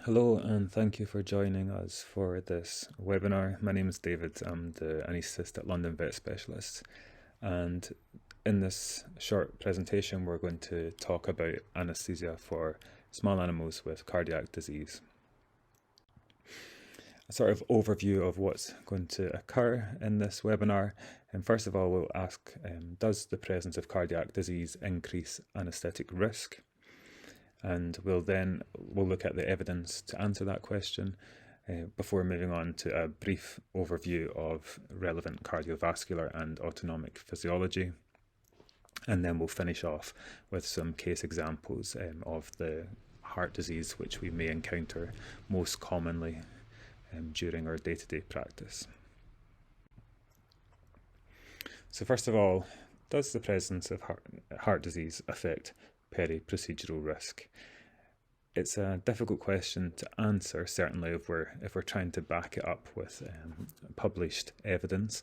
Hello and thank you for joining us for this webinar. My name is David. I'm the anaesthetist at London Vet Specialists, and in this short presentation we're going to talk about anaesthesia for small animals with cardiac disease. A sort of overview of what's going to occur in this webinar, and first of all we'll ask, does the presence of cardiac disease increase anaesthetic risk? And we'll look at the evidence to answer that question before moving on to a brief overview of relevant cardiovascular and autonomic physiology. And then we'll finish off with some case examples of the heart disease which we may encounter most commonly during our day-to-day practice. So first of all, does the presence of heart disease affect peri-procedural risk? It's a difficult question to answer, certainly if we're trying to back it up with published evidence.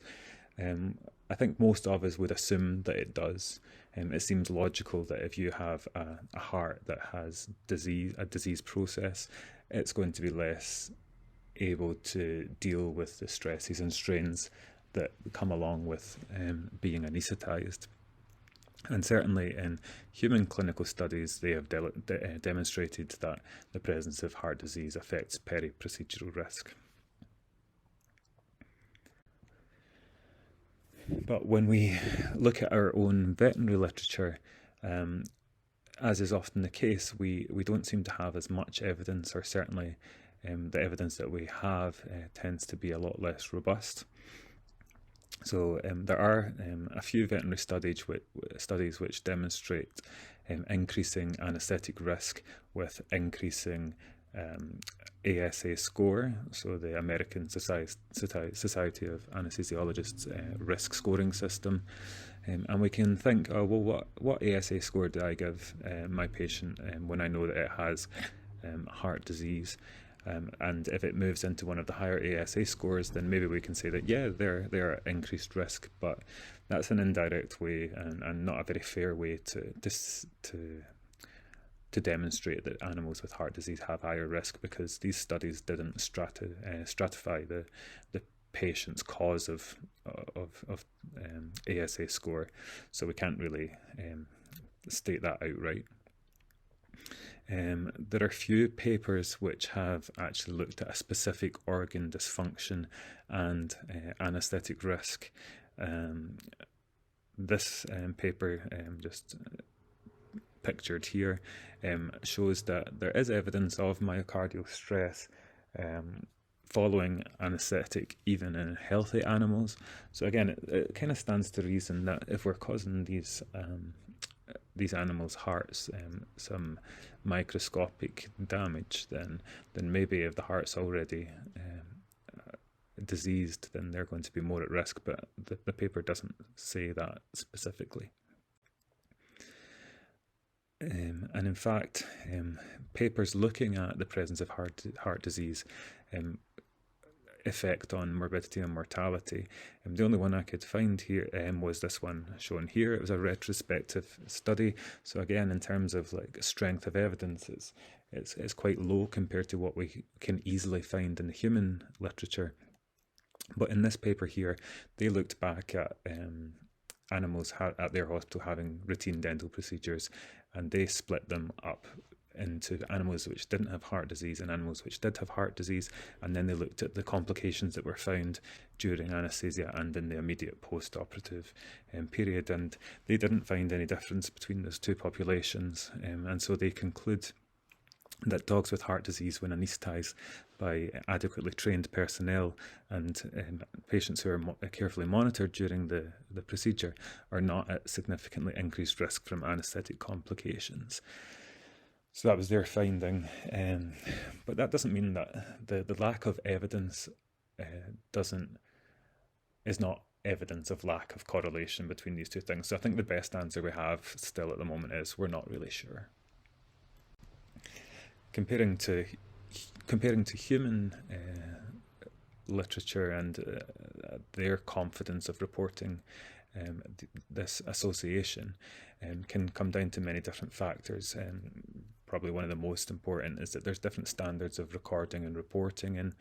I think most of us would assume that it does. It seems logical that if you have a heart that has a disease process, it's going to be less able to deal with the stresses and strains that come along with being anaesthetized. And certainly in human clinical studies, they have demonstrated that the presence of heart disease affects peri-procedural risk. But when we look at our own veterinary literature, as is often the case, we don't seem to have as much evidence, or certainly the evidence that we have tends to be a lot less robust. So there are a few veterinary studies which demonstrate increasing anaesthetic risk with increasing ASA score, so the American Society of Anesthesiologists risk scoring system. And we can think, oh well, what ASA score do I give my patient when I know that it has heart disease? And if it moves into one of the higher ASA scores, then maybe we can say that, yeah, they're at increased risk, but that's an indirect way and not a very fair way to demonstrate that animals with heart disease have higher risk, because these studies didn't stratify the patient's cause of ASA score, so we can't really state that outright. There are few papers which have actually looked at a specific organ dysfunction and anaesthetic risk. This paper, just pictured here, shows that there is evidence of myocardial stress following anaesthetic even in healthy animals. So again, it kind of stands to reason that if we're causing these animals' hearts some microscopic damage, then maybe if the heart's already diseased, then they're going to be more at risk, but the paper doesn't say that specifically. And in fact, papers looking at the presence of heart disease effect on morbidity and mortality, the only one I could find here was this one shown here. It was a retrospective study, so again, in terms of like strength of evidence, it's quite low compared to what we can easily find in the human literature. But in this paper here, they looked back at animals at their hospital having routine dental procedures, and they split them up into animals which didn't have heart disease and animals which did have heart disease, and then they looked at the complications that were found during anaesthesia and in the immediate post-operative period, and they didn't find any difference between those two populations, and so they conclude that dogs with heart disease, when anaesthetised by adequately trained personnel and patients who are carefully monitored during the procedure, are not at significantly increased risk from anaesthetic complications. So that was their finding, but that doesn't mean that the lack of evidence is not evidence of lack of correlation between these two things. So I think the best answer we have still at the moment is we're not really sure. Comparing to human literature and their confidence of reporting this association can come down to many different factors. probably one of the most important, is that there's different standards of recording and reporting in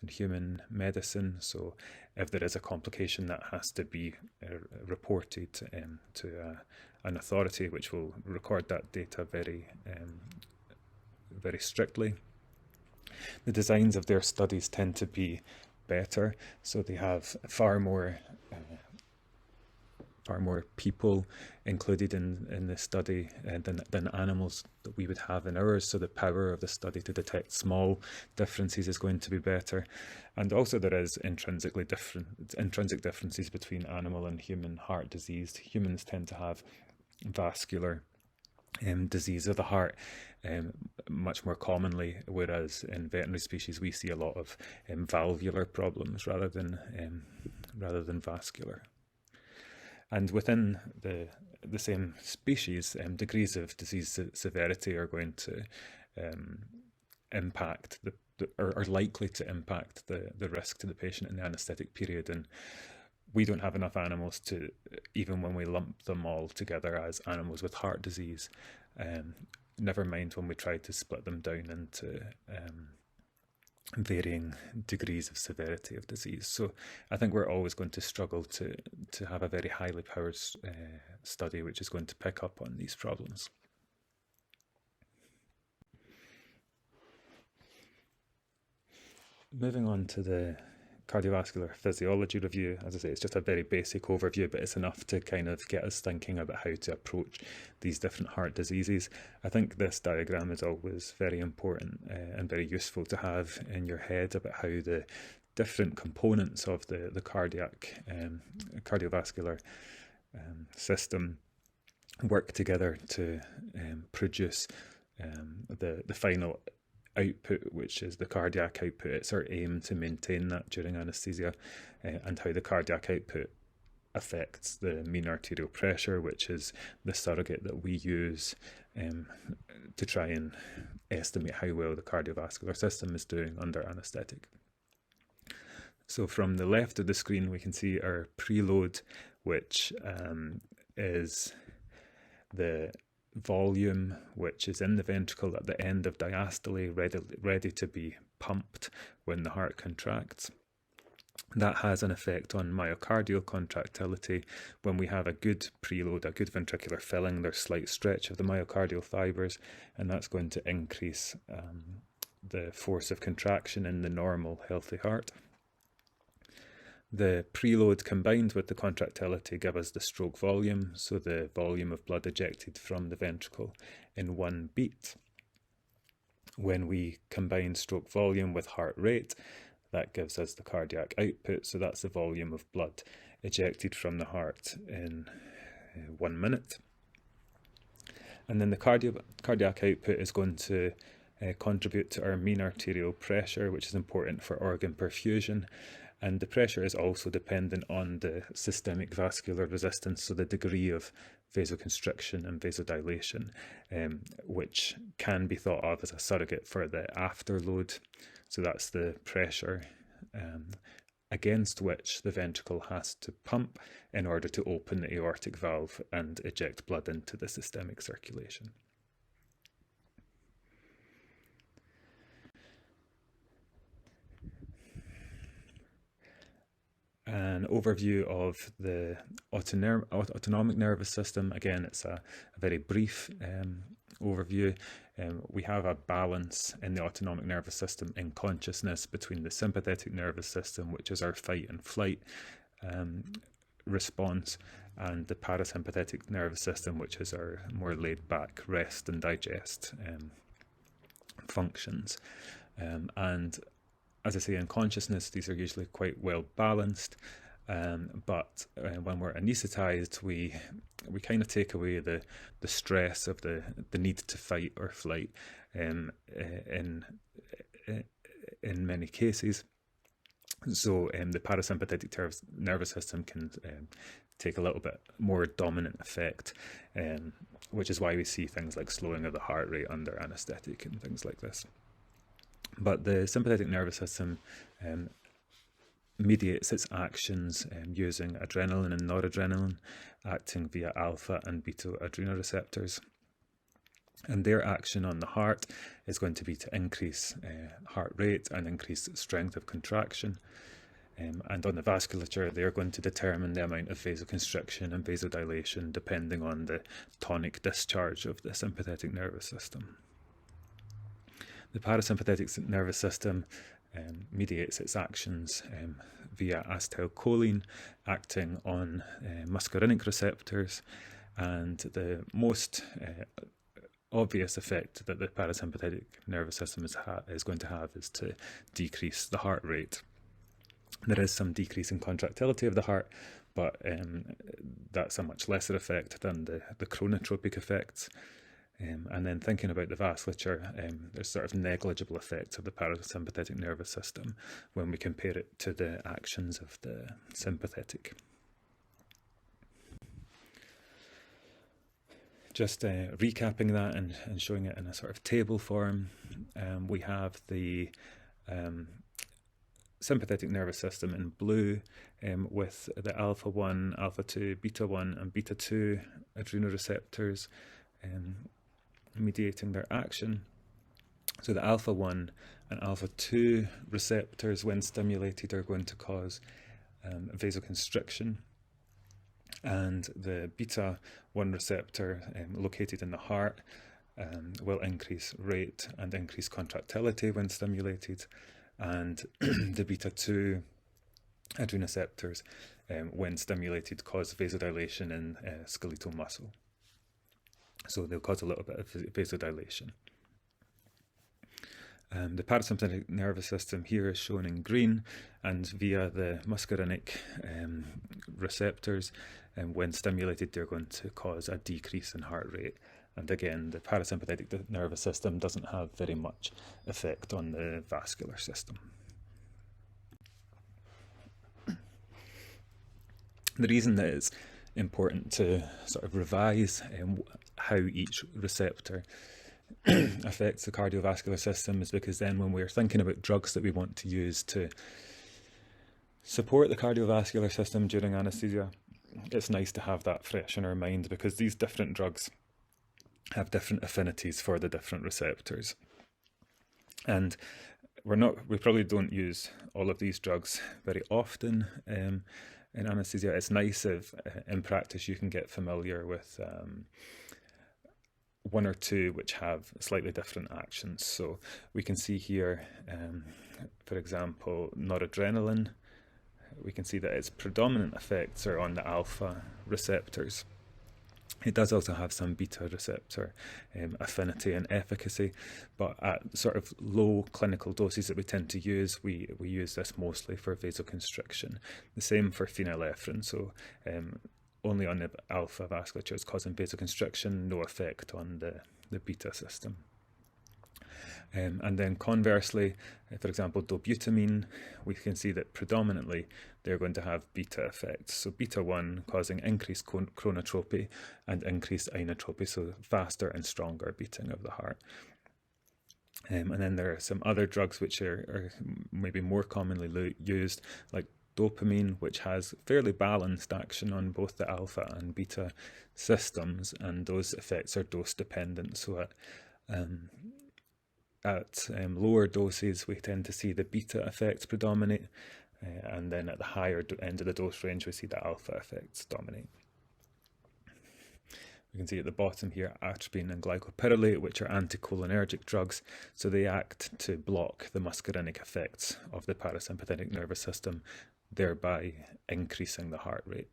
human medicine. So if there is a complication, that has to be reported to an authority, which will record that data very strictly. The designs of their studies tend to be better, so they have far more people included in the study than animals that we would have in ours. So the power of the study to detect small differences is going to be better. And also there is intrinsic differences between animal and human heart disease. Humans tend to have vascular disease of the heart much more commonly, whereas in veterinary species we see a lot of valvular problems rather than vascular. And within the same species, degrees of disease severity are going to impact are likely to impact the risk to the patient in the anaesthetic period. And we don't have enough animals to, even when we lump them all together as animals with heart disease, never mind when we try to split them down into varying degrees of severity of disease. So I think we're always going to struggle to have a very highly powered study which is going to pick up on these problems. Moving on to the cardiovascular physiology review. As I say, it's just a very basic overview, but it's enough to kind of get us thinking about how to approach these different heart diseases. I think this diagram is always very important and very useful to have in your head about how the different components of the cardiovascular system work together to produce the final output, which is the cardiac output. It's our aim to maintain that during anaesthesia, and how the cardiac output affects the mean arterial pressure, which is the surrogate that we use to try and estimate how well the cardiovascular system is doing under anaesthetic. So from the left of the screen we can see our preload, which is the volume which is in the ventricle at the end of diastole, ready to be pumped when the heart contracts. That has an effect on myocardial contractility. When we have a good preload, a good ventricular filling, there's slight stretch of the myocardial fibres, and that's going to increase the force of contraction in the normal healthy heart. The preload combined with the contractility give us the stroke volume, so the volume of blood ejected from the ventricle in one beat. When we combine stroke volume with heart rate, that gives us the cardiac output, so that's the volume of blood ejected from the heart in 1 minute. And then the cardiac output is going to contribute to our mean arterial pressure, which is important for organ perfusion. And the pressure is also dependent on the systemic vascular resistance, so the degree of vasoconstriction and vasodilation, which can be thought of as a surrogate for the afterload. So that's the pressure against which the ventricle has to pump in order to open the aortic valve and eject blood into the systemic circulation. An overview of the autonomic nervous system. Again, it's a very brief overview. We have a balance in the autonomic nervous system in consciousness between the sympathetic nervous system, which is our fight and flight response, and the parasympathetic nervous system, which is our more laid back rest and digest functions. And as I say, in consciousness, these are usually quite well balanced, but when we're anaesthetized, we kind of take away the stress of the need to fight or flight in many cases. So the parasympathetic nervous system can take a little bit more dominant effect, which is why we see things like slowing of the heart rate under anaesthetic and things like this. But the sympathetic nervous system mediates its actions using adrenaline and noradrenaline, acting via alpha and beta adrenoreceptors. And their action on the heart is going to be to increase heart rate and increase strength of contraction. And on the vasculature, they're going to determine the amount of vasoconstriction and vasodilation depending on the tonic discharge of the sympathetic nervous system. The parasympathetic nervous system mediates its actions via acetylcholine acting on muscarinic receptors, and the most obvious effect that the parasympathetic nervous system is going to have is to decrease the heart rate. There is some decrease in contractility of the heart, but that's a much lesser effect than the chronotropic effects. And then thinking about the vasculature, there's sort of negligible effects of the parasympathetic nervous system when we compare it to the actions of the sympathetic. Just recapping that and showing it in a sort of table form, we have the sympathetic nervous system in blue with the alpha-1, alpha-2, beta-1 and beta-2 adrenoreceptors mediating their action. So the alpha-1 and alpha-2 receptors, when stimulated, are going to cause vasoconstriction, and the beta-1 receptor located in the heart will increase rate and increase contractility when stimulated, and the beta-2 adrenoceptors, when stimulated, cause vasodilation in skeletal muscle. So they'll cause a little bit of vasodilation. The parasympathetic nervous system here is shown in green, and via the muscarinic receptors, when stimulated, they're going to cause a decrease in heart rate. And again, the parasympathetic nervous system doesn't have very much effect on the vascular system. The reason that it's important to sort of revise how each receptor affects the cardiovascular system is because then when we're thinking about drugs that we want to use to support the cardiovascular system during anaesthesia, it's nice to have that fresh in our mind, because these different drugs have different affinities for the different receptors. And we probably don't use all of these drugs very often in anaesthesia. It's nice if in practice you can get familiar with one or two which have slightly different actions. So we can see here, for example, noradrenaline. We can see that its predominant effects are on the alpha receptors. It does also have some beta receptor affinity and efficacy, but at sort of low clinical doses that we tend to use, we use this mostly for vasoconstriction. The same for phenylephrine, so only on the alpha vasculature it's causing vasoconstriction, no effect on the beta system. And then conversely, for example, dobutamine, we can see that predominantly they're going to have beta effects. So beta-1 causing increased chronotropy and increased inotropy, so faster and stronger beating of the heart. And then there are some other drugs which are maybe more commonly used, like dopamine, which has fairly balanced action on both the alpha and beta systems, and those effects are dose dependent. So at lower doses, we tend to see the beta effects predominate, and then at the higher end of the dose range, we see the alpha effects dominate. We can see at the bottom here atropine and glycopyrrolate, which are anticholinergic drugs, so they act to block the muscarinic effects of the parasympathetic nervous system, thereby increasing the heart rate.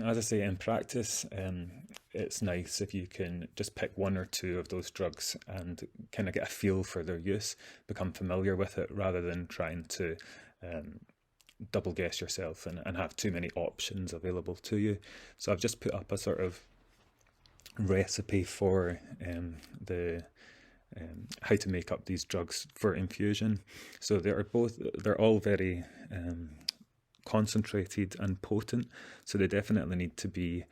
As I say, in practice, it's nice if you can just pick one or two of those drugs and kind of get a feel for their use, become familiar with it, rather than trying to double guess yourself and have too many options available to you. So I've just put up a sort of recipe for how to make up these drugs for infusion. So they're all very concentrated and potent, so they definitely need to be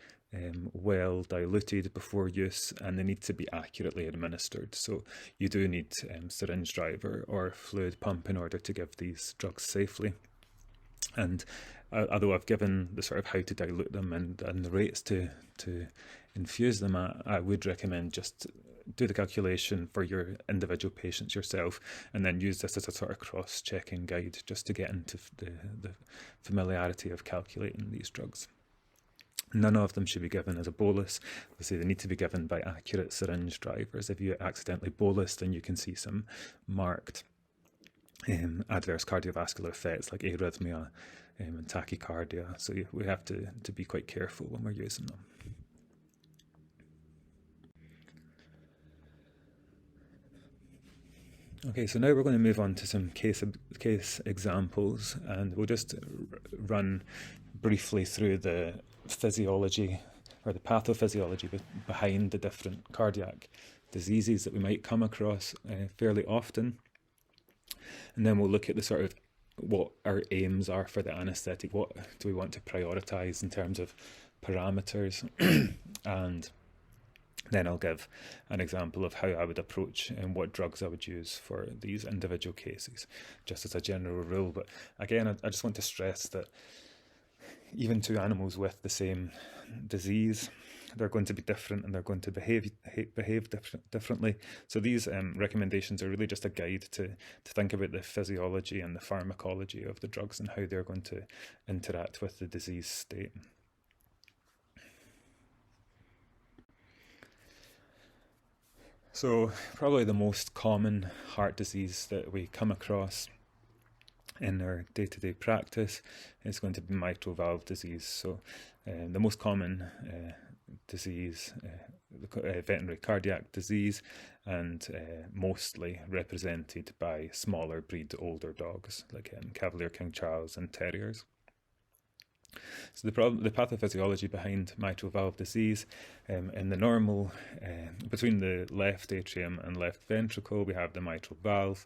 well diluted before use, and they need to be accurately administered. So you do need syringe drive or fluid pump in order to give these drugs safely. And although I've given the sort of how to dilute them and the rates to infuse them at, I would recommend just do the calculation for your individual patients yourself, and then use this as a sort of cross-checking guide just to get into the familiarity of calculating these drugs. None of them should be given as a bolus. Obviously, they need to be given by accurate syringe drivers. If you accidentally bolus, then you can see some marked adverse cardiovascular effects like arrhythmia and tachycardia. So we have to be quite careful when we're using them. Okay, so now we're going to move on to some case examples, and we'll just run briefly through the physiology or the pathophysiology behind the different cardiac diseases that we might come across fairly often. And then we'll look at the sort of what our aims are for the anaesthetic. What do we want to prioritise in terms of parameters? And then I'll give an example of how I would approach and what drugs I would use for these individual cases, just as a general rule. But again, I just want to stress that even two animals with the same disease, they're going to be different and they're going to behave differently. So these recommendations are really just a guide to think about the physiology and the pharmacology of the drugs and how they're going to interact with the disease state. So probably the most common heart disease that we come across in our day-to-day practice is going to be mitral valve disease. So the most common disease, veterinary cardiac disease, and mostly represented by smaller breed older dogs like Cavalier King Charles and Terriers. So the pathophysiology behind mitral valve disease, in the normal, between the left atrium and left ventricle, we have the mitral valve.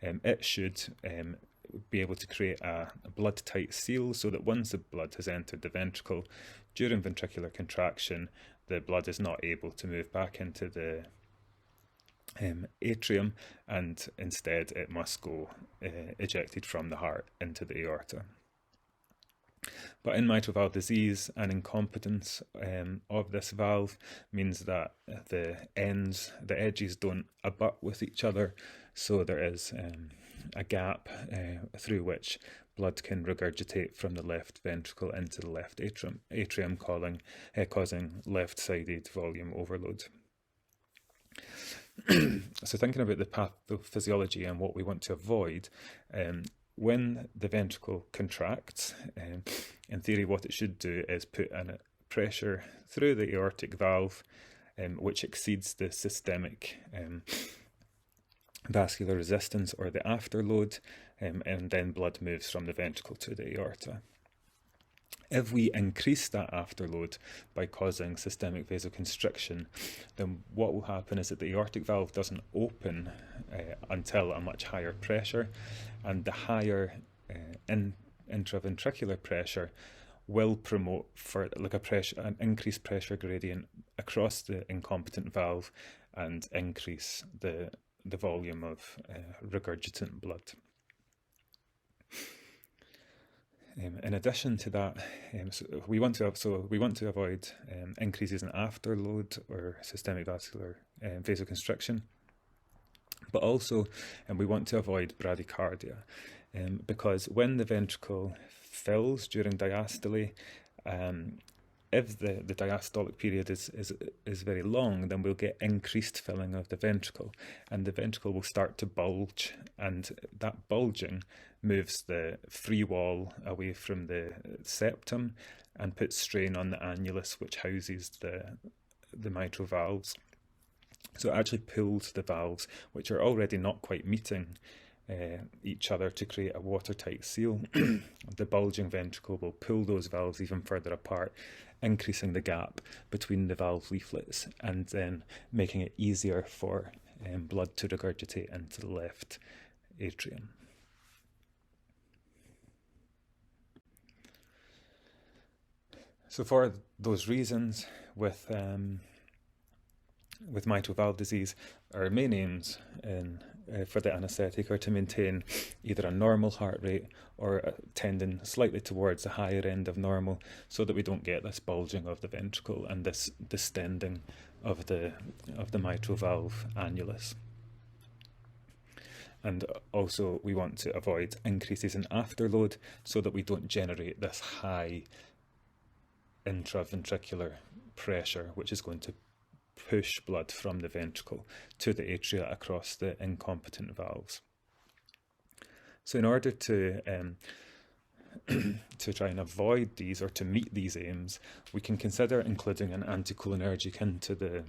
It should be able to create a blood-tight seal so that once the blood has entered the ventricle, during ventricular contraction, the blood is not able to move back into the atrium, and instead it must go ejected from the heart into the aorta. But in mitral valve disease, an incompetence of this valve means that the edges don't abut with each other, so there is a gap through which blood can regurgitate from the left ventricle into the left atrium causing left-sided volume overload. So thinking about the pathophysiology and what we want to avoid, when the ventricle contracts, in theory what it should do is put a pressure through the aortic valve which exceeds the systemic vascular resistance or the afterload, and then blood moves from the ventricle to the aorta. If we increase that afterload by causing systemic vasoconstriction, then what will happen is that the aortic valve doesn't open until a much higher pressure, and the higher intraventricular pressure will promote for an increased pressure gradient across the incompetent valve and increase the volume of regurgitant blood. In addition to that, we want to avoid increases in afterload or systemic vascular vasoconstriction, but also we want to avoid bradycardia, because when the ventricle fills during diastole, if the diastolic period is very long, then we'll get increased filling of the ventricle, and the ventricle will start to bulge, and that bulging moves the free wall away from the septum and puts strain on the annulus, which houses the mitral valves. So it actually pulls the valves, which are already not quite meeting each other to create a watertight seal. The bulging ventricle will pull those valves even further apart, increasing the gap between the valve leaflets and then making it easier for blood to regurgitate into the left atrium. So for those reasons, with mitral valve disease, our main aims in for the anaesthetic are to maintain either a normal heart rate or tending slightly towards the higher end of normal, so that we don't get this bulging of the ventricle and this distending of the mitral valve annulus. And also we want to avoid increases in afterload so that we don't generate this high intraventricular pressure, which is going to push blood from the ventricle to the atria across the incompetent valves. So in order to try and avoid these, or to meet these aims, we can consider including an anticholinergic into the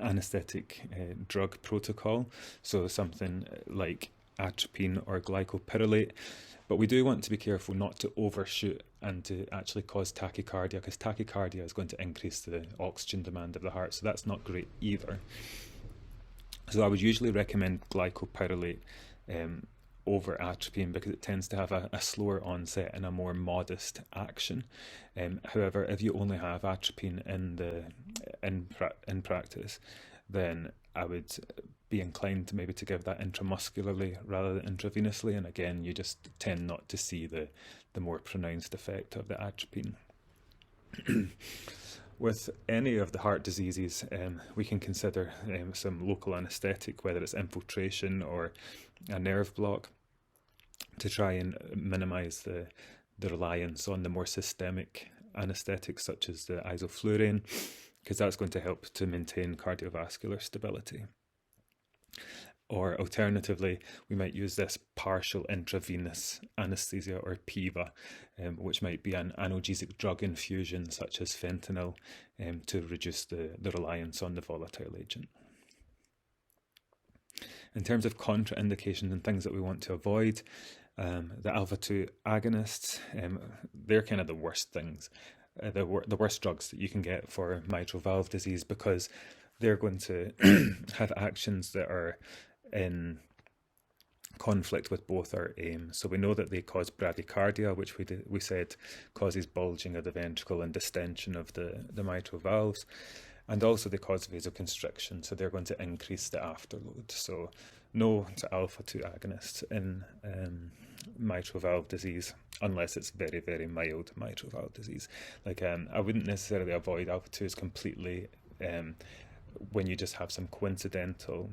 anaesthetic drug protocol, so something like atropine or glycopyrrolate. But we do want to be careful not to overshoot and to actually cause tachycardia, because tachycardia is going to increase the oxygen demand of the heart, so that's not great either. So I would usually recommend glycopyrrolate over atropine, because it tends to have a slower onset and a more modest action. However, if you only have atropine in practice, then I would be inclined to maybe to give that intramuscularly rather than intravenously, and again you just tend not to see the more pronounced effect of the atropine. With any of the heart diseases, we can consider some local anaesthetic, whether it's infiltration or a nerve block, to try and minimise the reliance on the more systemic anaesthetics such as the isoflurane, because that's going to help to maintain cardiovascular stability. Or alternatively, we might use this partial intravenous anaesthesia, or PIVA, which might be an analgesic drug infusion such as fentanyl, to reduce the reliance on the volatile agent. In terms of contraindications and things that we want to avoid, the alpha-2 agonists, they're kind of the worst things, the worst drugs that you can get for mitral valve disease, because they're going to have actions that are in conflict with both our aims. So we know that they cause bradycardia, which we said causes bulging of the ventricle and distension of the mitral valves. And also they cause vasoconstriction, so they're going to increase the afterload. So no to alpha-2 agonists in mitral valve disease, unless it's very, very mild mitral valve disease. Like I wouldn't necessarily avoid alpha-2s completely when you just have some coincidental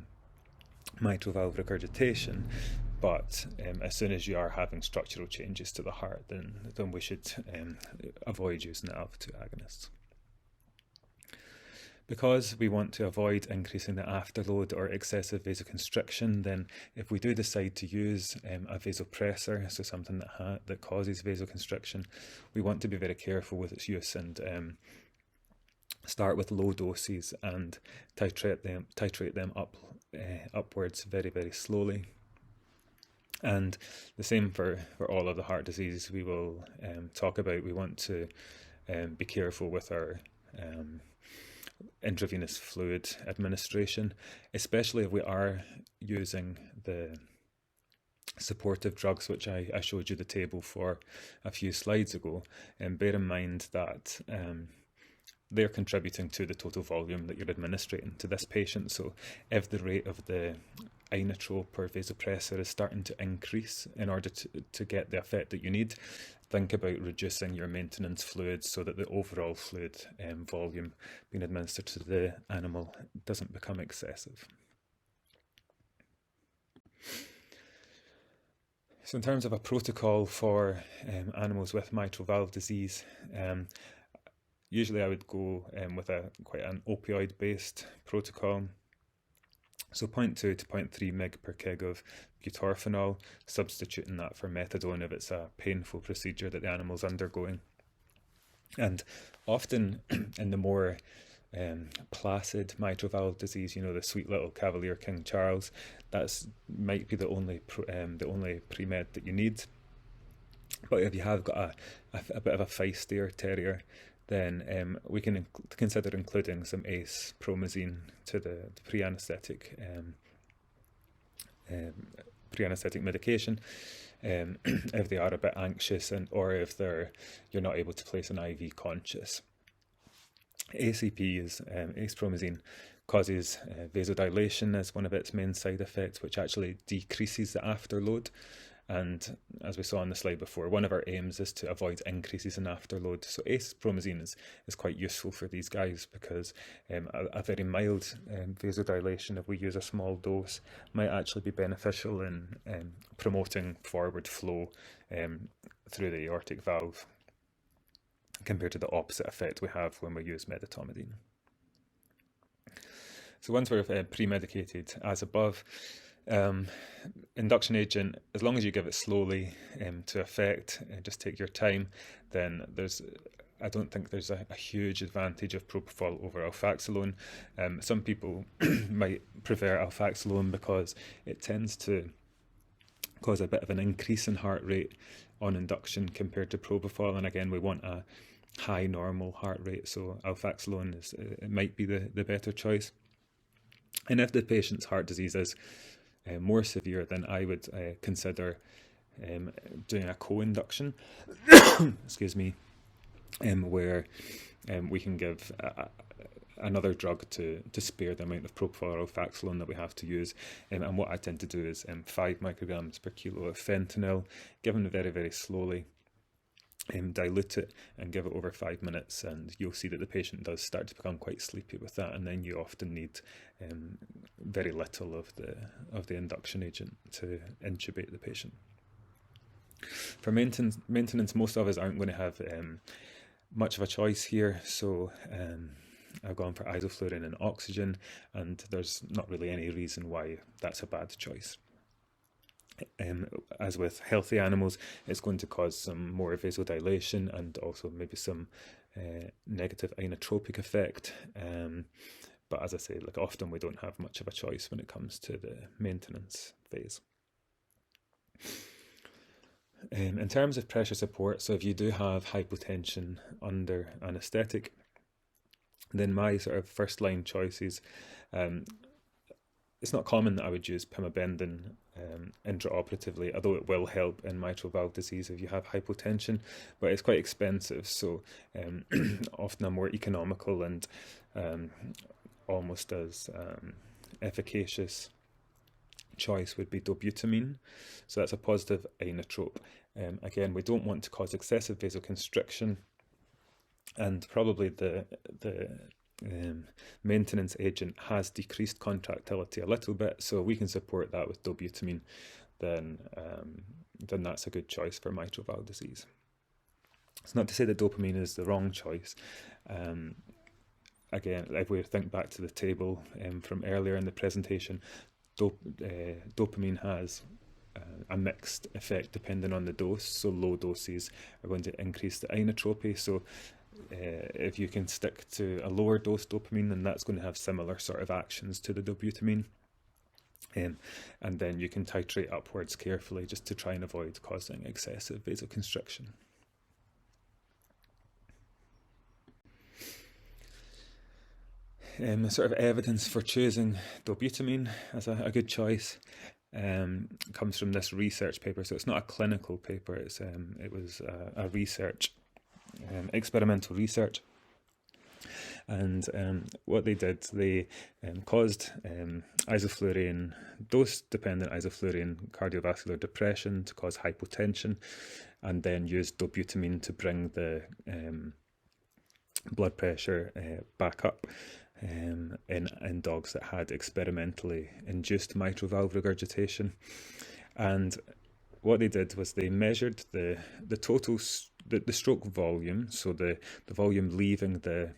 mitral valve regurgitation, but as soon as you are having structural changes to the heart, then we should avoid using the alpha-2 agonists. Because we want to avoid increasing the afterload or excessive vasoconstriction, then if we do decide to use a vasopressor, so something that causes vasoconstriction, we want to be very careful with its use and start with low doses and titrate them upwards very, very slowly. And the same for all of the heart diseases we will talk about. We want to be careful with our intravenous fluid administration, especially if we are using the supportive drugs, which I showed you the table for a few slides ago. And bear in mind that they're contributing to the total volume that you're administrating to this patient. So if the rate of the inotrope per vasopressor is starting to increase in order to get the effect that you need, think about reducing your maintenance fluids so that the overall fluid volume being administered to the animal doesn't become excessive. So in terms of a protocol for animals with mitral valve disease, usually I would go with quite an opioid-based protocol. So 0.2 to 0.3 mg per kg of butorphanol, substituting that for methadone if it's a painful procedure that the animal's undergoing. And often in the more placid mitral valve disease, you know, the sweet little Cavalier King Charles, that's might be the only pre-med that you need. But if you have got a bit of a feistier terrier, then we can consider including some ACE promazine to the pre-anaesthetic medication if they are a bit anxious or if you're not able to place an IV conscious. ACP is ACE promazine causes vasodilation as one of its main side effects, which actually decreases the afterload. And as we saw on the slide before, one of our aims is to avoid increases in afterload. So acetylpromazine is quite useful for these guys, because a very mild vasodilation, if we use a small dose, might actually be beneficial in promoting forward flow through the aortic valve, compared to the opposite effect we have when we use medetomidine. So once we're pre-medicated as above, induction agent, as long as you give it slowly to effect, just take your time, then I don't think there's a huge advantage of propofol over alfaxalone. Some people might prefer alfaxalone because it tends to cause a bit of an increase in heart rate on induction compared to propofol, and again we want a high normal heart rate, so alfaxalone it might be the better choice. And if the patient's heart disease is more severe, then I would consider doing a co-induction, excuse me, where we can give another drug to spare the amount of propofol or alfaxalone that we have to use. And what I tend to do is 5 micrograms per kilo of fentanyl, given very, very slowly. Dilute it and give it over 5 minutes, and you'll see that the patient does start to become quite sleepy with that, and then you often need very little of the induction agent to intubate the patient. For maintenance, most of us aren't going to have much of a choice here, so I've gone for isoflurane and oxygen, and there's not really any reason why that's a bad choice. As with healthy animals, it's going to cause some more vasodilation and also maybe some negative inotropic effect. But as I say, like often we don't have much of a choice when it comes to the maintenance phase. In terms of pressure support, so if you do have hypotension under anaesthetic, then my sort of first line choices, it's not common that I would use pimabendin intraoperatively, although it will help in mitral valve disease if you have hypotension, but it's quite expensive, so often a more economical and almost as efficacious choice would be dobutamine. So that's a positive inotrope. Again, we don't want to cause excessive vasoconstriction, and probably the maintenance agent has decreased contractility a little bit, so we can support that with dobutamine, then that's a good choice for mitral valve disease. It's not to say that dopamine is the wrong choice. Again, if we think back to the table from earlier in the presentation, dopamine has a mixed effect depending on the dose, so low doses are going to increase the inotropy, so if you can stick to a lower dose dopamine, then that's going to have similar sort of actions to the dobutamine. And then you can titrate upwards carefully just to try and avoid causing excessive vasoconstriction. Sort of evidence for choosing dobutamine as a good choice comes from this research paper. So it's not a clinical paper, it was a research experimental research, and what they did, they caused isoflurane, dose-dependent isoflurane cardiovascular depression to cause hypotension, and then used dobutamine to bring the blood pressure back up in dogs that had experimentally induced mitral valve regurgitation. And what they did was they measured the total the stroke volume, so the volume leaving the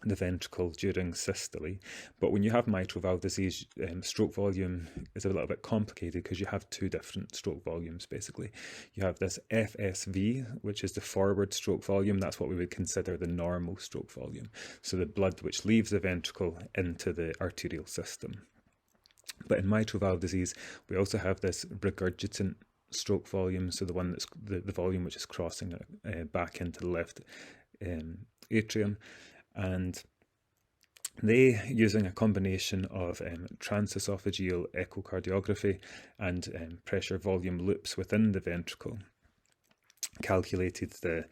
ventricle during systole. But when you have mitral valve disease, stroke volume is a little bit complicated because you have two different stroke volumes basically. You have this FSV, which is the forward stroke volume. That's what we would consider the normal stroke volume. So the blood which leaves the ventricle into the arterial system. But in mitral valve disease, we also have this regurgitant stroke volume, so the one that's the volume which is crossing back into the left atrium, and they, using a combination of transesophageal echocardiography and pressure volume loops within the ventricle, calculated the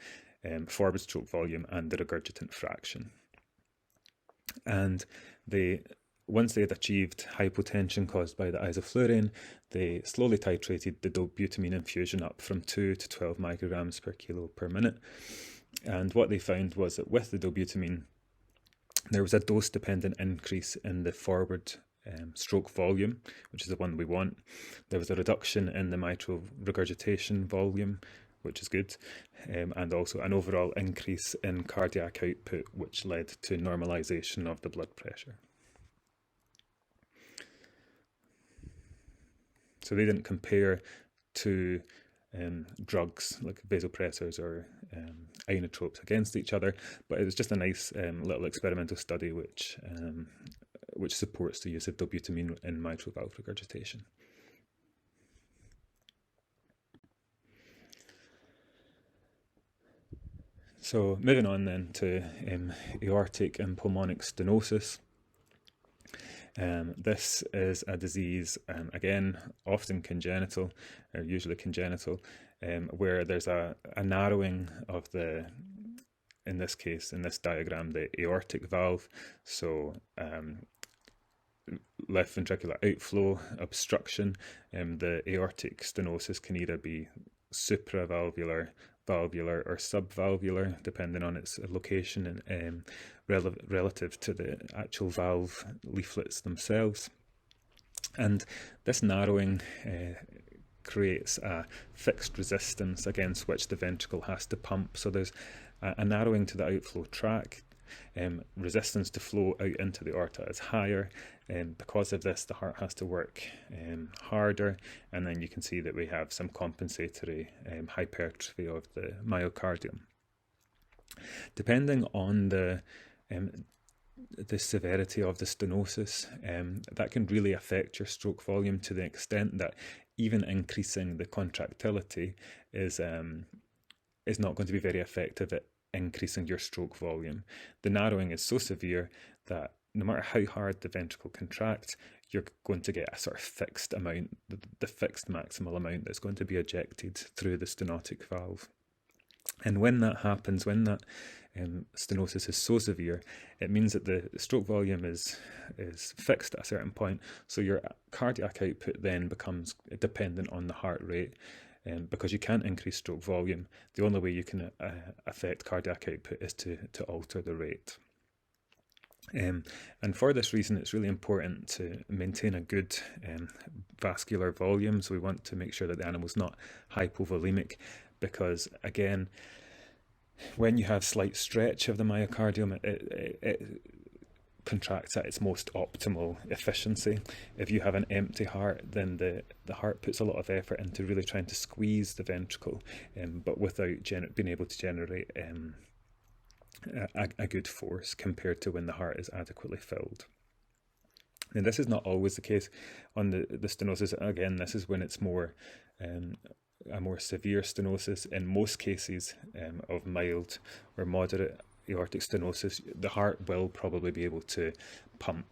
forward stroke volume and the regurgitant fraction. And Once they had achieved hypotension caused by the isoflurane, they slowly titrated the dobutamine infusion up from 2 to 12 micrograms per kilo per minute. And what they found was that with the dobutamine, there was a dose-dependent increase in the forward stroke volume, which is the one we want. There was a reduction in the mitral regurgitation volume, which is good, and also an overall increase in cardiac output, which led to normalization of the blood pressure. So they didn't compare to drugs like vasopressors or inotropes against each other, but it was just a nice little experimental study which supports the use of dobutamine in mitral valve regurgitation. So moving on then to aortic and pulmonic stenosis. This is a disease, again, often congenital, or usually congenital, where there's a narrowing of the, in this case, in this diagram, the aortic valve. So left ventricular outflow obstruction. The aortic stenosis can either be supravalvular, valvular, or subvalvular, depending on its location and relative to the actual valve leaflets themselves. And this narrowing creates a fixed resistance against which the ventricle has to pump. So there's a narrowing to the outflow tract. Resistance to flow out into the aorta is higher, and because of this the heart has to work harder, and then you can see that we have some compensatory hypertrophy of the myocardium. Depending on the severity of the stenosis, that can really affect your stroke volume to the extent that even increasing the contractility is not going to be very effective at increasing your stroke volume. The narrowing is so severe that no matter how hard the ventricle contracts, you're going to get a sort of fixed amount, the fixed maximal amount that's going to be ejected through the stenotic valve. And when that happens, when that stenosis is so severe, it means that the stroke volume is fixed at a certain point, so your cardiac output then becomes dependent on the heart rate. Because you can't increase stroke volume, the only way you can affect cardiac output is to alter the rate. And for this reason, it's really important to maintain a good vascular volume. So we want to make sure that the animal's not hypovolemic, because again, when you have slight stretch of the myocardium, it contracts at its most optimal efficiency. If you have an empty heart, then the heart puts a lot of effort into really trying to squeeze the ventricle, but without being able to generate a good force compared to when the heart is adequately filled. And this is not always the case on the stenosis. Again, this is when it's more a more severe stenosis. In most cases of mild or moderate aortic stenosis, the heart will probably be able to pump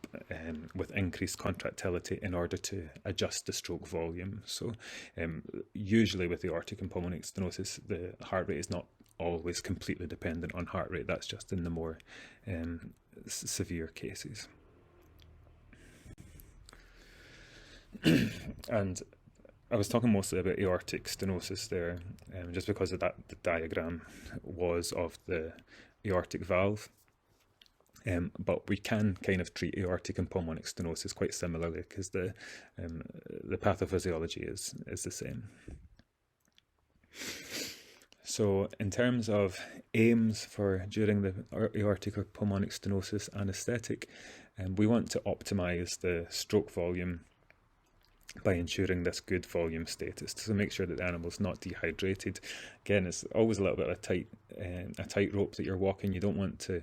with increased contractility in order to adjust the stroke volume. So usually with the aortic and pulmonic stenosis, the heart rate is not always completely dependent on heart rate. That's just in the more severe cases. And I was talking mostly about aortic stenosis there, just because of that the diagram was of the aortic valve, but we can kind of treat aortic and pulmonic stenosis quite similarly, because the pathophysiology is the same. So in terms of aims for during the aortic or pulmonic stenosis anaesthetic, we want to optimize the stroke volume by ensuring this good volume status, to make sure that the animal's not dehydrated. Again, it's always a little bit of a tightrope that you're walking. You don't want to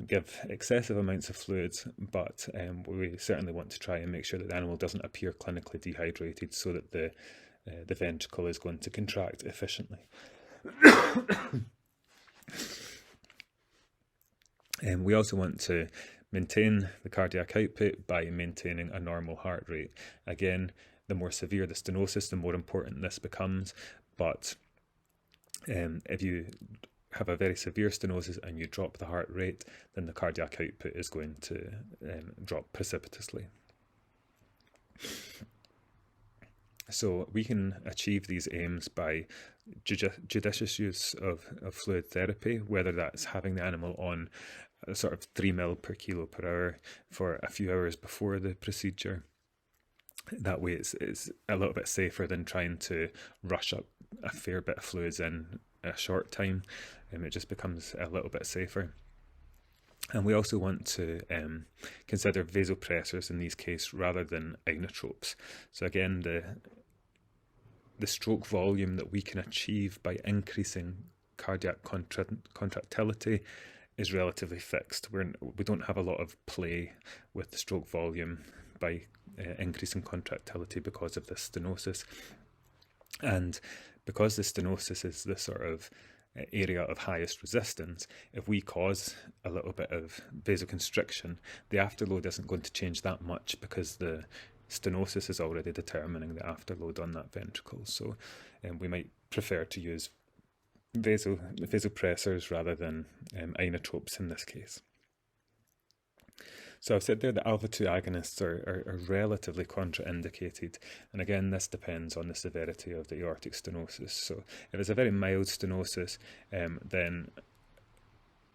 give excessive amounts of fluids, but we certainly want to try and make sure that the animal doesn't appear clinically dehydrated, so that the ventricle is going to contract efficiently. We also want to maintain the cardiac output by maintaining a normal heart rate. Again, the more severe the stenosis, the more important this becomes, but if you have a very severe stenosis and you drop the heart rate, then the cardiac output is going to drop precipitously. So we can achieve these aims by judicious use of fluid therapy, whether that's having the animal on a sort of 3 ml per kilo per hour for a few hours before the procedure. That way it's a little bit safer than trying to rush up a fair bit of fluids in a short time. It just becomes a little bit safer. And we also want to consider vasopressors in these cases rather than inotropes. So again, the stroke volume that we can achieve by increasing cardiac contractility is relatively fixed. We don't have a lot of play with the stroke volume by increasing contractility because of this stenosis. And because the stenosis is the sort of area of highest resistance, if we cause a little bit of vasoconstriction, the afterload isn't going to change that much because the stenosis is already determining the afterload on that ventricle. So we might prefer to use vasopressors rather than inotropes in this case. So I've said there that alpha-2 agonists are relatively contraindicated, and again this depends on the severity of the aortic stenosis. So if it's a very mild stenosis, then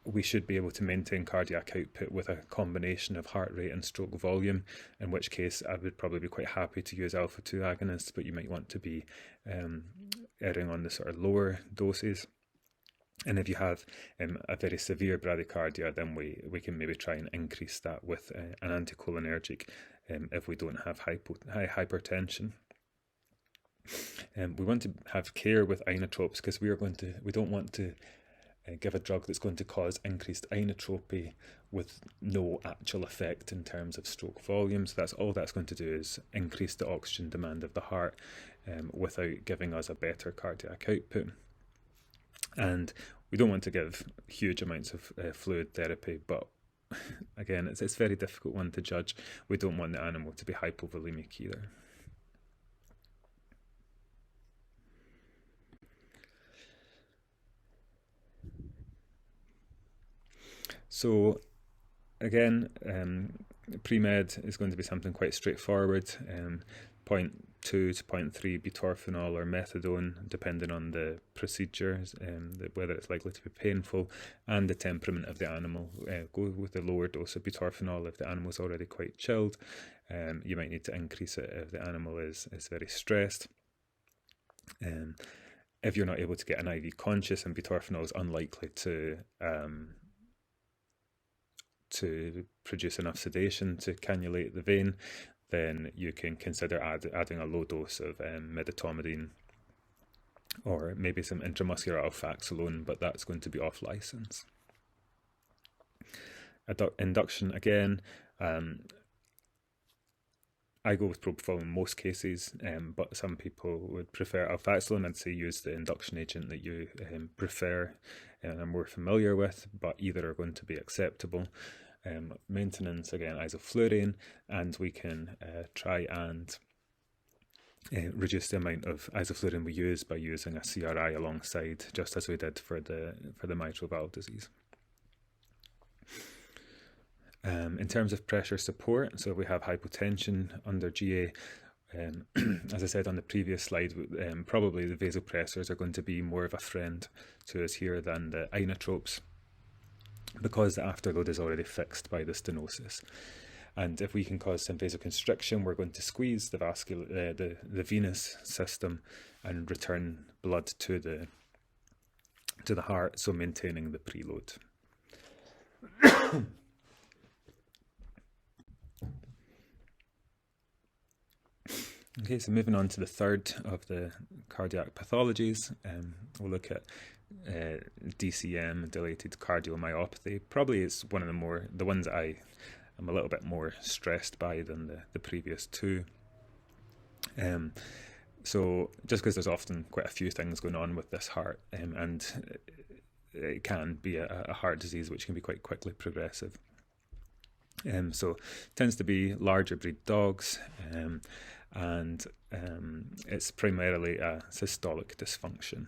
we should be able to maintain cardiac output with a combination of heart rate and stroke volume, in which case I would probably be quite happy to use alpha-2 agonists, but you might want to be erring on the sort of lower doses. And if you have a very severe bradycardia, then we can maybe try and increase that with an anticholinergic if we don't have high hypertension. We want to have care with inotropes because we don't want to give a drug that's going to cause increased inotropy with no actual effect in terms of stroke volume. So that's all that's going to do is increase the oxygen demand of the heart without giving us a better cardiac output. And we don't want to give huge amounts of fluid therapy, but again, it's a very difficult one to judge. We don't want the animal to be hypovolemic either. So again, pre-med is going to be something quite straightforward. 0.2 to 0.3 butorphanol or methadone, depending on the procedure, whether it's likely to be painful, and the temperament of the animal. Go with the lower dose of butorphanol if the animal's already quite chilled. You might need to increase it if the animal is very stressed. If you're not able to get an IV conscious, and butorphanol is unlikely to produce enough sedation to cannulate the vein, then you can consider adding a low dose of midatomidine or maybe some intramuscular alfaxolone, but that's going to be off license. Induction, again, I go with propofol in most cases, but some people would prefer alfaxolone. I'd say use the induction agent that you prefer and are more familiar with, but either are going to be acceptable. Maintenance, again, isoflurane, and we can try and reduce the amount of isoflurane we use by using a CRI alongside, just as we did for the mitral valve disease. In terms of pressure support, so we have hypotension under GA. As I said on the previous slide, probably the vasopressors are going to be more of a friend to us here than the inotropes, because the afterload is already fixed by the stenosis. And if we can cause some vasoconstriction, we're going to squeeze the the venous system and return blood to the heart, so maintaining the preload. Okay, so moving on to the third of the cardiac pathologies, we'll look at DCM, dilated cardiomyopathy. Probably it's one of the ones that I am a little bit more stressed by than the previous two. So just because there's often quite a few things going on with this heart, and it can be a heart disease which can be quite quickly progressive. So it tends to be larger breed dogs, and it's primarily a systolic dysfunction.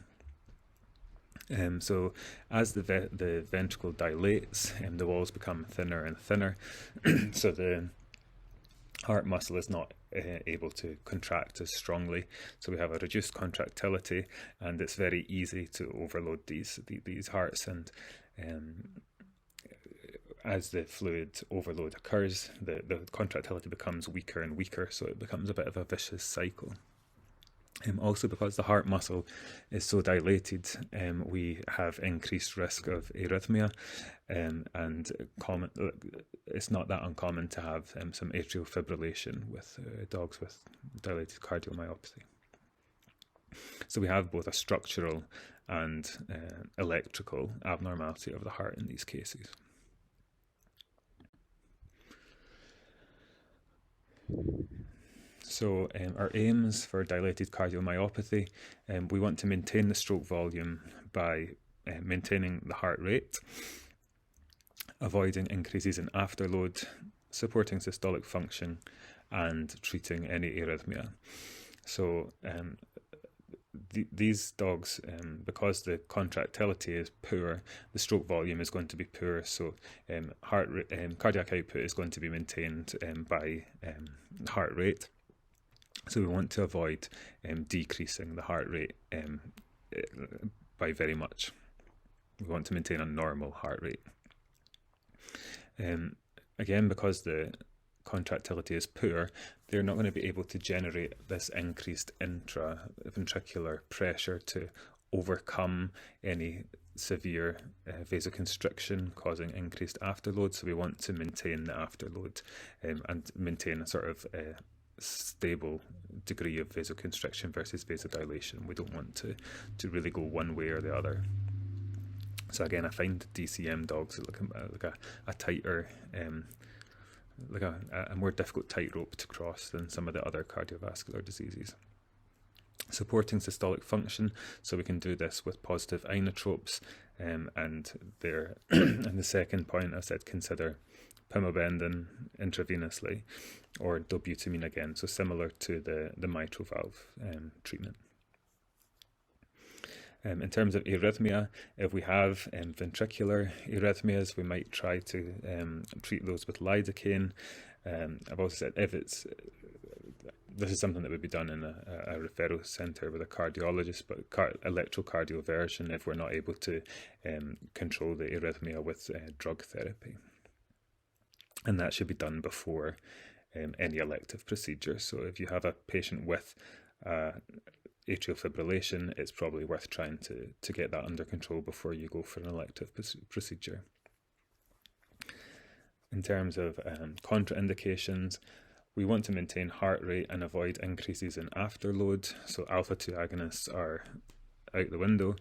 So as the ventricle dilates, the walls become thinner and thinner, so the heart muscle is not able to contract as strongly. So we have a reduced contractility, and it's very easy to overload these hearts. And as the fluid overload occurs, the contractility becomes weaker and weaker, so it becomes a bit of a vicious cycle. Also, because the heart muscle is so dilated, we have increased risk of arrhythmia, and it's not that uncommon to have some atrial fibrillation with dogs with dilated cardiomyopathy. So we have both a structural and electrical abnormality of the heart in these cases. So our aims for dilated cardiomyopathy, we want to maintain the stroke volume by maintaining the heart rate, avoiding increases in afterload, supporting systolic function, and treating any arrhythmia. So these dogs, because the contractility is poor, the stroke volume is going to be poor, so cardiac output is going to be maintained by heart rate. So we want to avoid decreasing the heart rate by very much. We want to maintain a normal heart rate. Again, because the contractility is poor, they're not going to be able to generate this increased intraventricular pressure to overcome any severe vasoconstriction causing increased afterload. So we want to maintain the afterload and maintain a sort of stable degree of vasoconstriction versus vasodilation. We don't want to really go one way or the other. So again, I find DCM dogs like a tighter, like a more difficult tightrope to cross than some of the other cardiovascular diseases. Supporting systolic function, so we can do this with positive inotropes, and there. And the second point, I said consider pimobendan intravenously, or dobutamine again, so similar to the mitral valve treatment. In terms of arrhythmia, if we have ventricular arrhythmias, we might try to treat those with lidocaine. I've also said this is something that would be done in a referral centre with a cardiologist, but electrocardioversion if we're not able to control the arrhythmia with drug therapy. And that should be done before any elective procedure. So if you have a patient with atrial fibrillation, it's probably worth trying to get that under control before you go for an elective procedure. In terms of contraindications, we want to maintain heart rate and avoid increases in afterload. So alpha-2 agonists are out the window.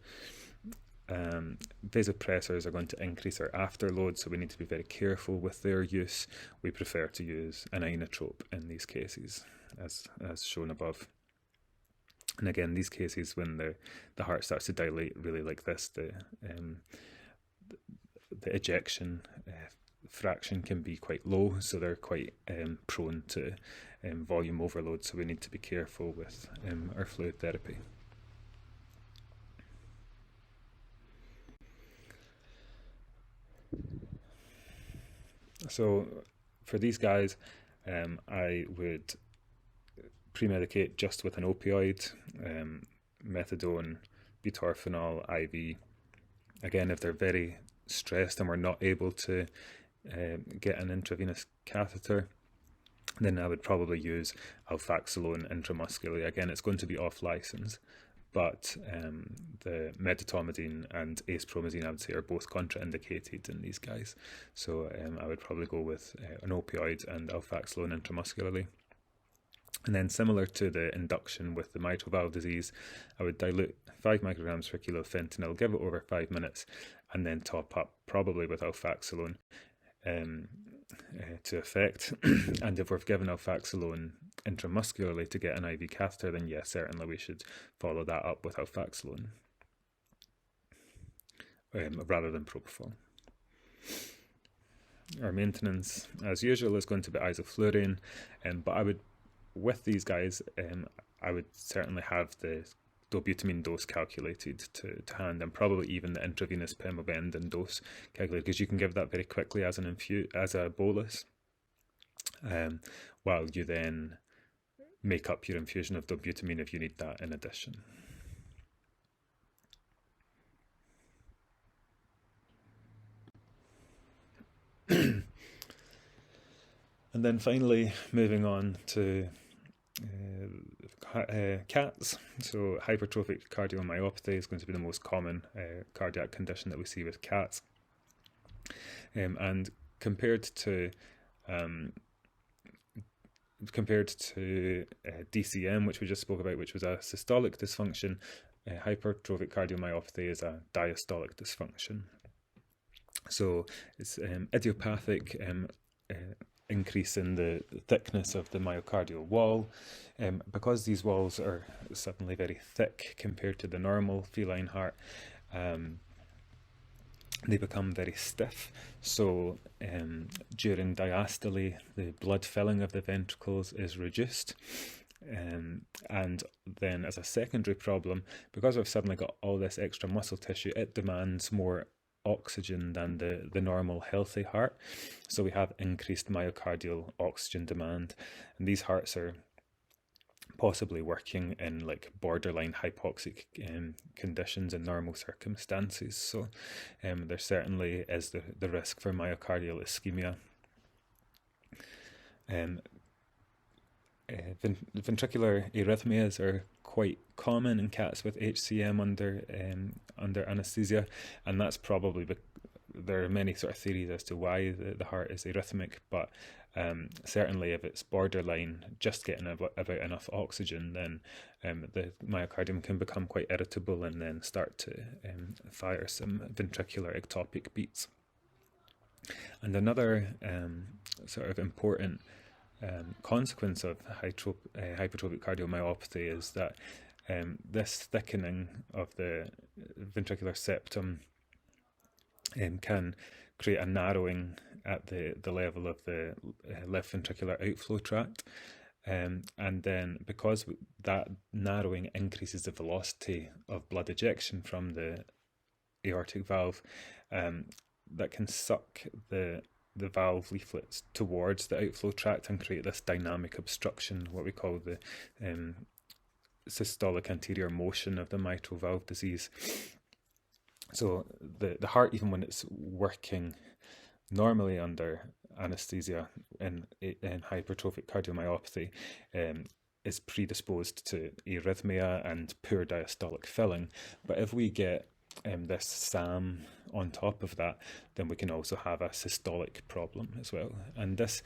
Vasopressors are going to increase our afterload, so we need to be very careful with their use. We prefer to use an inotrope in these cases, as shown above. And again, these cases when the heart starts to dilate really like this, the ejection fraction can be quite low, so they're quite prone to volume overload, so we need to be careful with our fluid therapy. So for these guys, I would pre-medicate just with an opioid, methadone, butorphanol, IV. Again, if they're very stressed and we're not able to get an intravenous catheter, then I would probably use alfaxolone intramuscularly. Again, it's going to be off license, but the medetomidine and acepromazine, I would say, are both contraindicated in these guys. So I would probably go with an opioid and alfaxolone intramuscularly. And then similar to the induction with the mitral valve disease, I would dilute 5 micrograms per kilo of fentanyl, give it over 5 minutes, and then top up probably with alfaxolone to effect. And if we're given alfaxolone intramuscularly to get an IV catheter, then yes, certainly we should follow that up with alfaxolone rather than propofol. Our maintenance, as usual, is going to be isoflurane, but I would, with these guys, I would certainly have the dobutamine dose calculated to hand, and probably even the intravenous pemobendin dose calculated, because you can give that very quickly as a bolus, while you then make up your infusion of dobutamine if you need that in addition. And then finally, moving on to cats. So hypertrophic cardiomyopathy is going to be the most common cardiac condition that we see with cats. And compared to DCM, which we just spoke about, which was a systolic dysfunction, hypertrophic cardiomyopathy is a diastolic dysfunction. So it's idiopathic increase in the thickness of the myocardial wall. Because these walls are suddenly very thick compared to the normal feline heart, they become very stiff. So during diastole, the blood filling of the ventricles is reduced. And then as a secondary problem, because we've suddenly got all this extra muscle tissue, it demands more oxygen than the normal healthy heart. So we have increased myocardial oxygen demand, and these hearts are possibly working in like borderline hypoxic conditions in normal circumstances. So there certainly is the risk for myocardial ischemia. Ventricular arrhythmias are quite common in cats with HCM under anaesthesia, and that's probably there are many sort of theories as to why the heart is arrhythmic, but certainly if it's borderline just getting about enough oxygen, then the myocardium can become quite irritable and then start to fire some ventricular ectopic beats. And another sort of important consequence of hypertrophic cardiomyopathy is that this thickening of the ventricular septum can create a narrowing at the level of the left ventricular outflow tract. And then because that narrowing increases the velocity of blood ejection from the aortic valve, that can suck the valve leaflets towards the outflow tract and create this dynamic obstruction, what we call the systolic anterior motion of the mitral valve disease. So the heart, even when it's working normally under anaesthesia in hypertrophic cardiomyopathy, is predisposed to arrhythmia and poor diastolic filling. But if we get this SAM on top of that, then we can also have a systolic problem as well. And this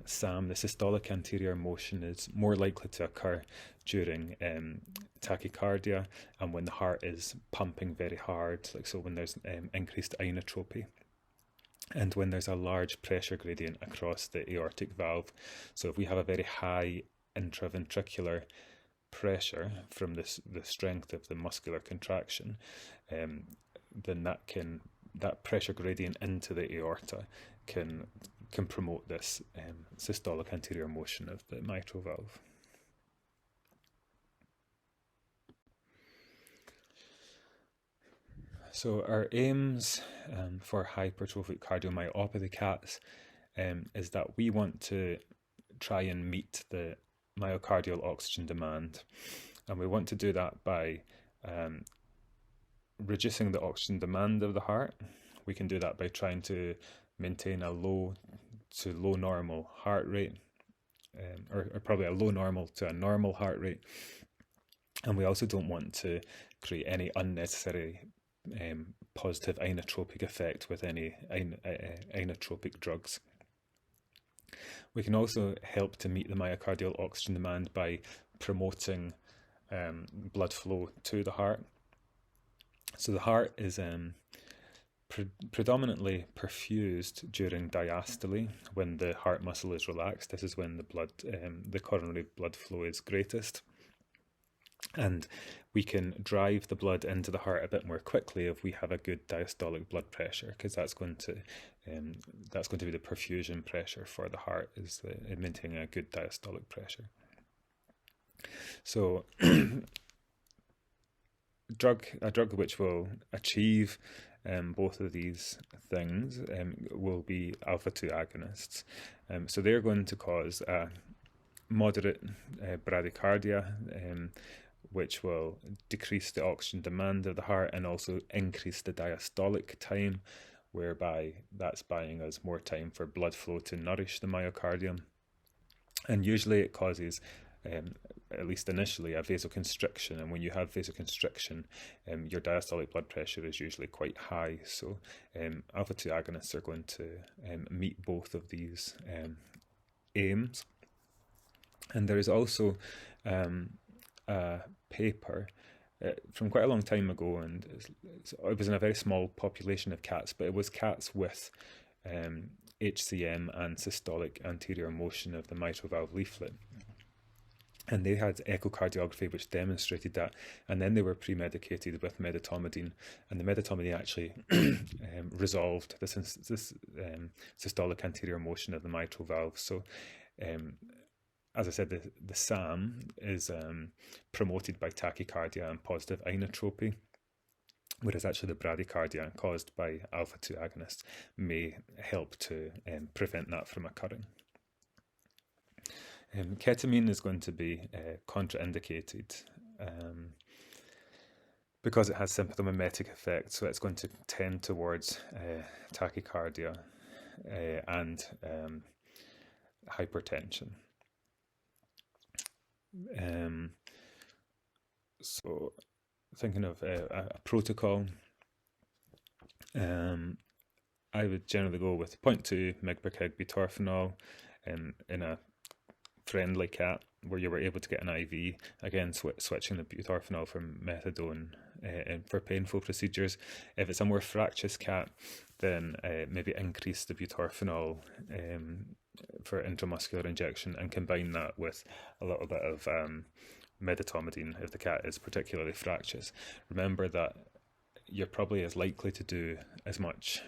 SAM, the systolic anterior motion, is more likely to occur during tachycardia and when the heart is pumping very hard, like so when there's increased inotropy, and when there's a large pressure gradient across the aortic valve. So if we have a very high intraventricular pressure from the strength of the muscular contraction, then that pressure gradient into the aorta can promote this systolic anterior motion of the mitral valve. So our aims for hypertrophic cardiomyopathy cats is that we want to try and meet the myocardial oxygen demand, and we want to do that by reducing the oxygen demand of the heart. We can do that by trying to maintain a low to low normal heart rate, or probably a low normal to a normal heart rate. And we also don't want to create any unnecessary positive inotropic effect with any inotropic drugs. We can also help to meet the myocardial oxygen demand by promoting blood flow to the heart. So the heart is predominantly perfused during diastole, when the heart muscle is relaxed. This is when the coronary blood flow is greatest. And we can drive the blood into the heart a bit more quickly if we have a good diastolic blood pressure, because that's going to be the perfusion pressure for the heart, is maintaining a good diastolic pressure. So a drug which will achieve both of these things will be alpha-2 agonists. So they're going to cause a moderate bradycardia, which will decrease the oxygen demand of the heart and also increase the diastolic time, whereby that's buying us more time for blood flow to nourish the myocardium. And usually it causes, at least initially, a vasoconstriction. And when you have vasoconstriction, your diastolic blood pressure is usually quite high. So alpha-2 agonists are going to meet both of these aims. And there is also a paper from quite a long time ago, and it was in a very small population of cats, but it was cats with HCM and systolic anterior motion of the mitral valve leaflet. And they had echocardiography which demonstrated that, and then they were pre-medicated with medetomidine, and the medetomidine actually resolved this systolic anterior motion of the mitral valve. So as I said, the SAM is promoted by tachycardia and positive inotropy, whereas actually the bradycardia caused by alpha-2 agonists may help to prevent that from occurring. Ketamine is going to be contraindicated because it has symptomimetic effects, so it's going to tend towards tachycardia and hypertension. So thinking of a protocol, I would generally go with 0.2 mg per kg butorphanol in a friendly cat where you were able to get an IV, again switching the butorphanol from methadone for painful procedures. If it's a more fractious cat, then maybe increase the butorphanol for intramuscular injection and combine that with a little bit of medetomidine if the cat is particularly fractious. Remember that you're probably as likely to do as much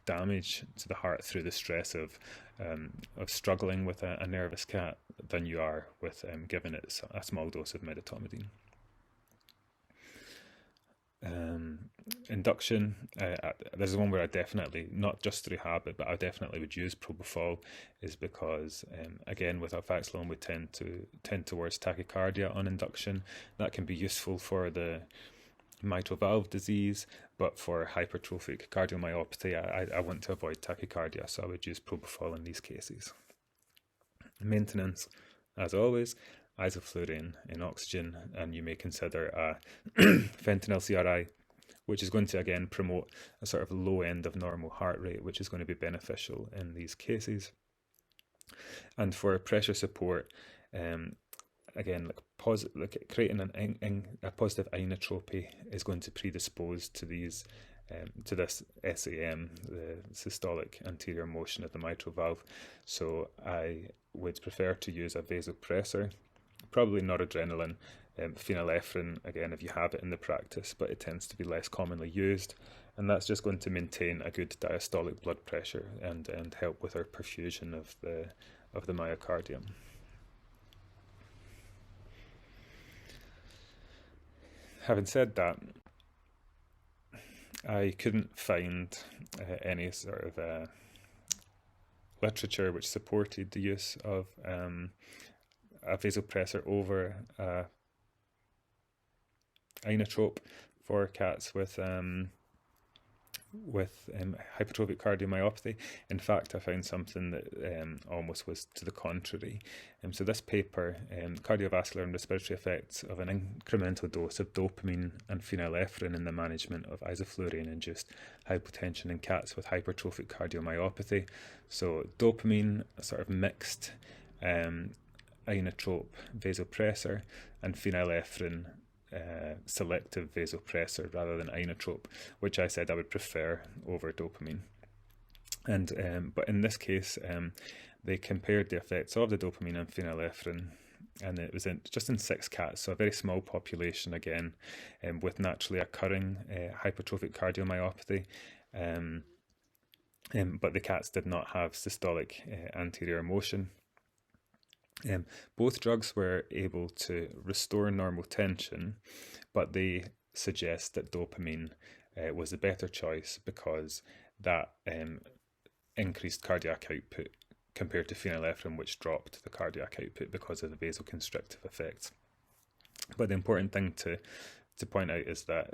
damage to the heart through the stress of struggling with a nervous cat than you are with giving it a small dose of medetomidine. Induction, this is one where I definitely, not just through habit, but I definitely would use propofol, is because again with alfaxalone we tend towards tachycardia on induction. That can be useful for the mitral valve disease, but for hypertrophic cardiomyopathy I want to avoid tachycardia, so I would use propofol in these cases. Maintenance, as always, isoflurane in oxygen, and you may consider a fentanyl CRI, which is going to again promote a sort of low end of normal heart rate, which is going to be beneficial in these cases. And for pressure support, again, creating a positive inotropy is going to predispose to these to this SAM, the systolic anterior motion of the mitral valve. So I would prefer to use a vasopressor, probably noradrenaline, phenylephrine, again, if you have it in the practice, but it tends to be less commonly used. And that's just going to maintain a good diastolic blood pressure and help with our perfusion of the myocardium. Having said that, I couldn't find any sort of literature which supported the use of a vasopressor over inotrope for cats with hypertrophic cardiomyopathy. In fact, I found something that almost was to the contrary. So this paper, cardiovascular and respiratory effects of an incremental dose of dopamine and phenylephrine in the management of isoflurane-induced hypotension in cats with hypertrophic cardiomyopathy. So dopamine, a sort of mixed inotrope vasopressor, and phenylephrine selective vasopressor rather than inotrope, which I said I would prefer over dopamine. And but in this case, they compared the effects of the dopamine and phenylephrine, and it was just in 6 cats, so a very small population again, with naturally occurring hypertrophic cardiomyopathy. But the cats did not have systolic anterior motion. Both drugs were able to restore normal tension, but they suggests that dopamine was the better choice, because that increased cardiac output compared to phenylephrine, which dropped the cardiac output because of the vasoconstrictive effects. But the important thing to point out is that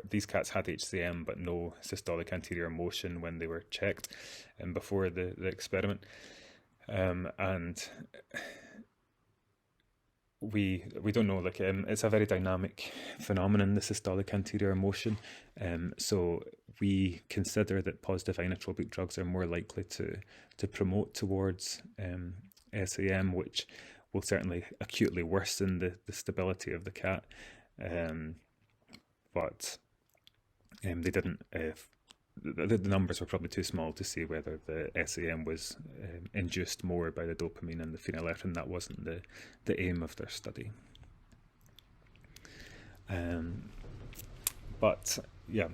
these cats had HCM but no systolic anterior motion when they were checked before the experiment, and we don't know, like, it's a very dynamic phenomenon, the systolic anterior motion, so we consider that positive inotropic drugs are more likely to promote towards SAM, which will certainly acutely worsen the stability of the cat, but they didn't. The numbers were probably too small to see whether the SAM was induced more by the dopamine and the phenylephrine. That wasn't the aim of their study. But yeah,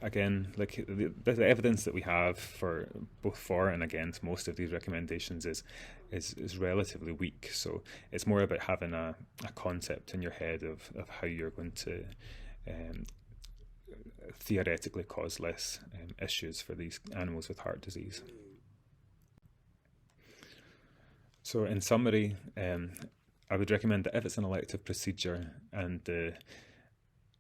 again, like the evidence that we have for both for and against most of these recommendations is relatively weak. So it's more about having a concept in your head of how you're going to theoretically cause less issues for these animals with heart disease. So in summary, I would recommend that if it's an elective procedure and the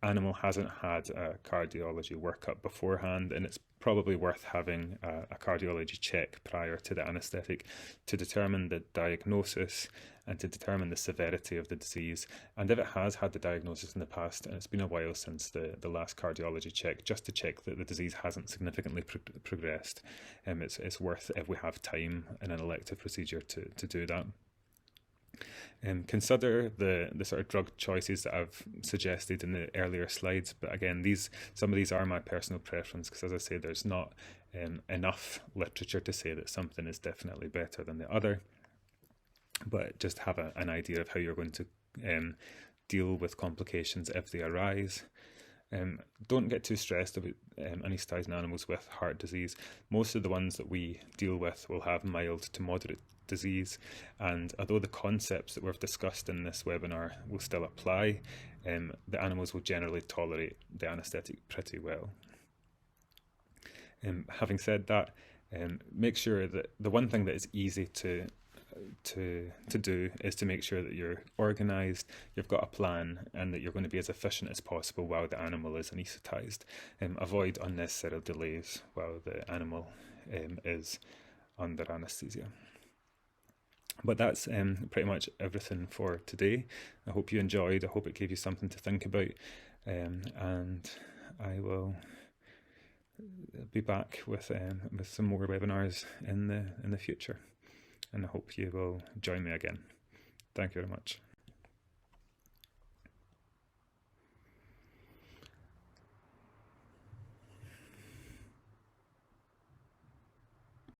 animal hasn't had a cardiology workup beforehand, and it's probably worth having a cardiology check prior to the anaesthetic to determine the diagnosis and to determine the severity of the disease. And if it has had the diagnosis in the past and it's been a while since the last cardiology check, just to check that the disease hasn't significantly progressed, it's worth, if we have time in an elective procedure, to do that. Consider the sort of drug choices that I've suggested in the earlier slides, but again, some of these are my personal preference, because as I say, there's not enough literature to say that something is definitely better than the other, but just have an idea of how you're going to deal with complications if they arise. Don't get too stressed about anaesthetising animals with heart disease. Most of the ones that we deal with will have mild to moderate disease, and although the concepts that we've discussed in this webinar will still apply, the animals will generally tolerate the anaesthetic pretty well. Having said that, make sure that the one thing that is easy to do is to make sure that you're organised, you've got a plan, and that you're going to be as efficient as possible while the animal is anaesthetised. Avoid unnecessary delays while the animal is under anaesthesia. But that's pretty much everything for today. I hope you enjoyed. I hope it gave you something to think about, and I will be back with some more webinars in the future, and I hope you will join me again. Thank you very much.